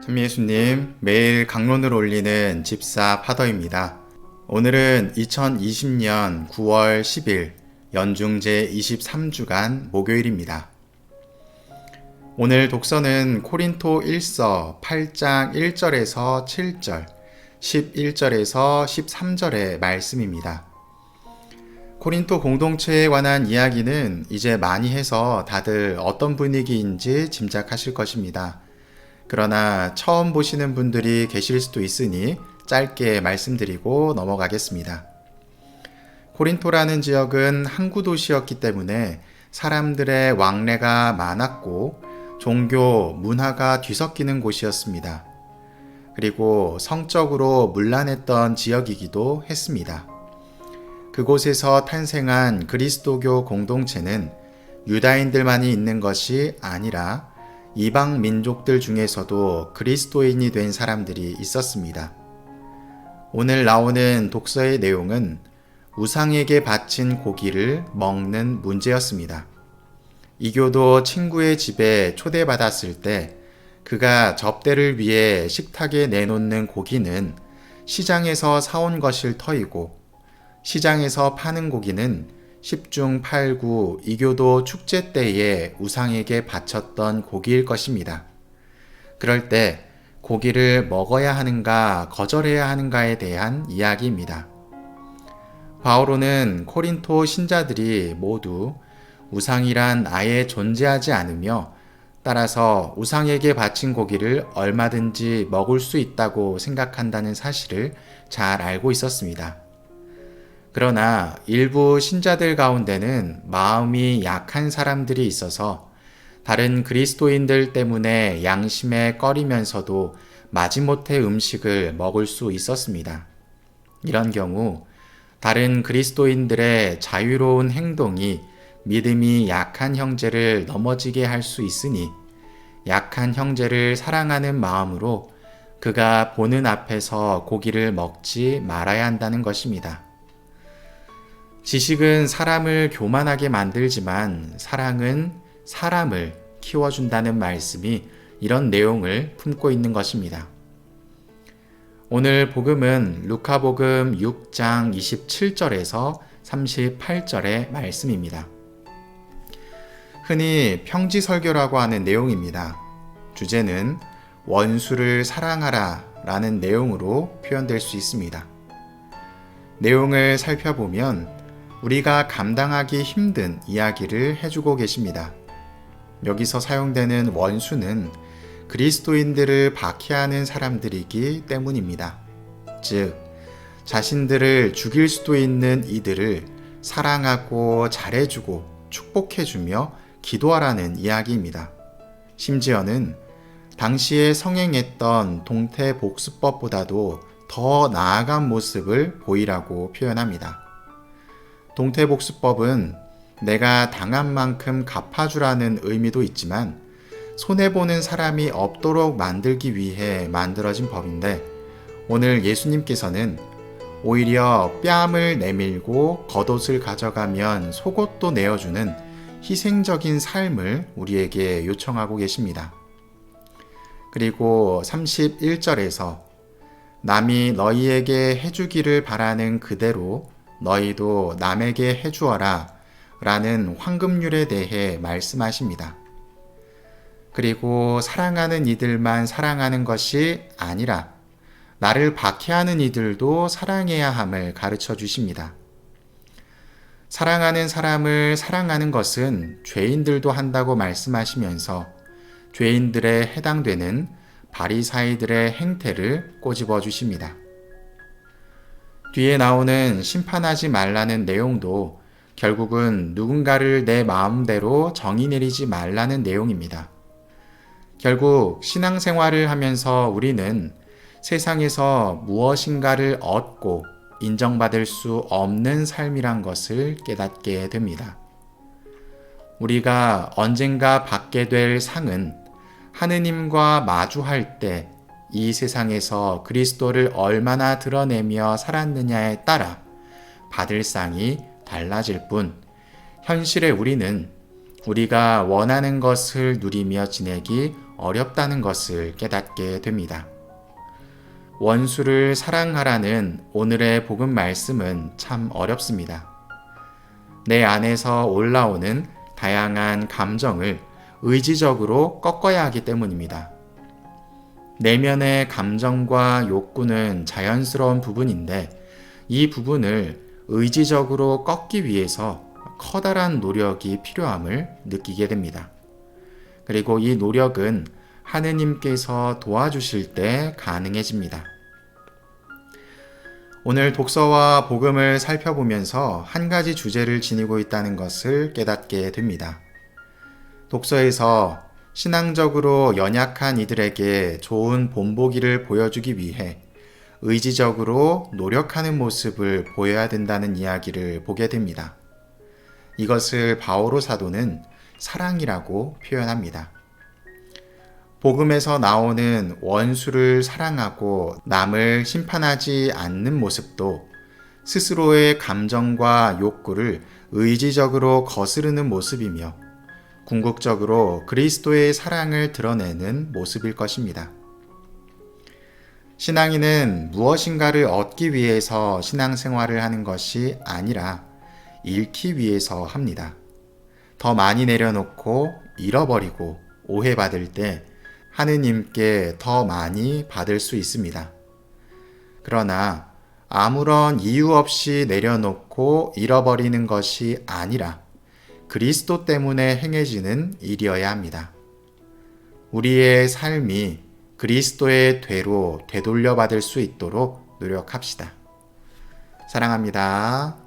참미예수님, 매일 강론을 올리는 집사 파더입니다. 오늘은 2020년 9월 10일 연중 제23주간 목요일입니다. 오늘 독서는 코린토 1서 8장 1절에서 7절, 11절에서 13절의 말씀입니다. 코린토 공동체에 관한 이야기는 이제 많이 해서 다들 어떤 분위기인지 짐작하실 것입니다. 그러나 처음 보시는 분들이 계실 수도 있으니 짧게 말씀드리고 넘어가겠습니다. 코린토라는 지역은 항구 도시였기 때문에 사람들의 왕래가 많았고 종교, 문화가 뒤섞이는 곳이었습니다. 그리고 성적으로 문란했던 지역이기도 했습니다. 그곳에서 탄생한 그리스도교 공동체는 유다인들만이 있는 것이 아니라 이방 민족들 중에서도 그리스도인이 된 사람들이 있었습니다. 오늘 나오는 독서의 내용은 우상에게 바친 고기를 먹는 문제였습니다. 이교도 친구의 집에 초대받았을 때 그가 접대를 위해 식탁에 내놓는 고기는 시장에서 사온 것일 터이고 시장에서 파는 고기는 10중 8구 이교도 축제 때에 우상에게 바쳤던 고기일 것입니다. 그럴 때 고기를 먹어야 하는가 거절해야 하는가에 대한 이야기입니다. 바오로는 코린토 신자들이 모두 우상이란 아예 존재하지 않으며 따라서 우상에게 바친 고기를 얼마든지 먹을 수 있다고 생각한다는 사실을 잘 알고 있었습니다. 그러나 일부 신자들 가운데는 마음이 약한 사람들이 있어서 다른 그리스도인들 때문에 양심에 꺼리면서도 마지못해 음식을 먹을 수 있었습니다. 이런 경우 다른 그리스도인들의 자유로운 행동이 믿음이 약한 형제를 넘어지게 할 수 있으니 약한 형제를 사랑하는 마음으로 그가 보는 앞에서 고기를 먹지 말아야 한다는 것입니다. 지식은 사람을 교만하게 만들지만 사랑은 사람을 키워준다는 말씀이 이런 내용을 품고 있는 것입니다. 오늘 복음은 루카복음 6장 27절에서 38절의 말씀입니다. 흔히 평지설교라고 하는 내용입니다. 주제는 원수를 사랑하라 라는 내용으로 표현될 수 있습니다. 내용을 살펴보면 우리가 감당하기 힘든 이야기를 해주고 계십니다. 여기서 사용되는 원수는 그리스도인들을 박해하는 사람들이기 때문입니다. 즉, 자신들을 죽일 수도 있는 이들을 사랑하고 잘해주고 축복해주며 기도하라는 이야기입니다. 심지어는 당시에 성행했던 동태복수법보다도 더 나아간 모습을 보이라고 표현합니다. 동태복수법은 내가 당한 만큼 갚아주라는 의미도 있지만 손해보는 사람이 없도록 만들기 위해 만들어진 법인데 오늘 예수님께서는 오히려 뺨을 내밀고 겉옷을 가져가면 속옷도 내어주는 희생적인 삶을 우리에게 요청하고 계십니다. 그리고 31절에서 남이 너희에게 해주기를 바라는 그대로 너희도 남에게 해주어라 라는 황금률에 대해 말씀하십니다. 그리고 사랑하는 이들만 사랑하는 것이 아니라 나를 박해하는 이들도 사랑해야 함을 가르쳐 주십니다. 사랑하는 사람을 사랑하는 것은 죄인들도 한다고 말씀하시면서 죄인들에 해당되는 바리사이들의 행태를 꼬집어 주십니다. 뒤에 나오는 심판하지 말라는 내용도 결국은 누군가를 내 마음대로 정의 내리지 말라는 내용입니다. 결국 신앙생활을 하면서 우리는 세상에서 무엇인가를 얻고 인정받을 수 없는 삶이란 것을 깨닫게 됩니다. 우리가 언젠가 받게 될 상은 하느님과 마주할 때 이 세상에서 그리스도를 얼마나 드러내며 살았느냐에 따라 받을 상이 달라질 뿐 현실의 우리는 우리가 원하는 것을 누리며 지내기 어렵다는 것을 깨닫게 됩니다. 원수를 사랑하라는 오늘의 복음 말씀은 참 어렵습니다. 내 안에서 올라오는 다양한 감정을 의지적으로 꺾어야 하기 때문입니다. 내면의 감정과 욕구는 자연스러운 부분인데 이 부분을 의지적으로 꺾기 위해서 커다란 노력이 필요함을 느끼게 됩니다. 그리고 이 노력은 하느님께서 도와주실 때 가능해집니다. 오늘 독서와 복음을 살펴보면서 한 가지 주제를 지니고 있다는 것을 깨닫게 됩니다. 독서에서 신앙적으로 연약한 이들에게 좋은 본보기를 보여주기 위해 의지적으로 노력하는 모습을 보여야 된다는 이야기를 보게 됩니다. 이것을 바오로 사도는 사랑이라고 표현합니다. 복음에서 나오는 원수를 사랑하고 남을 심판하지 않는 모습도 스스로의 감정과 욕구를 의지적으로 거스르는 모습이며 궁극적으로 그리스도의 사랑을 드러내는 모습일 것입니다. 신앙인은 무엇인가를 얻기 위해서 신앙생활을 하는 것이 아니라 잃기 위해서 합니다. 더 많이 내려놓고 잃어버리고 오해받을 때 하느님께 더 많이 받을 수 있습니다. 그러나 아무런 이유 없이 내려놓고 잃어버리는 것이 아니라 그리스도 때문에 행해지는 일이어야 합니다. 우리의 삶이 그리스도의 되로 되돌려 받을 수 있도록 노력합시다. 사랑합니다.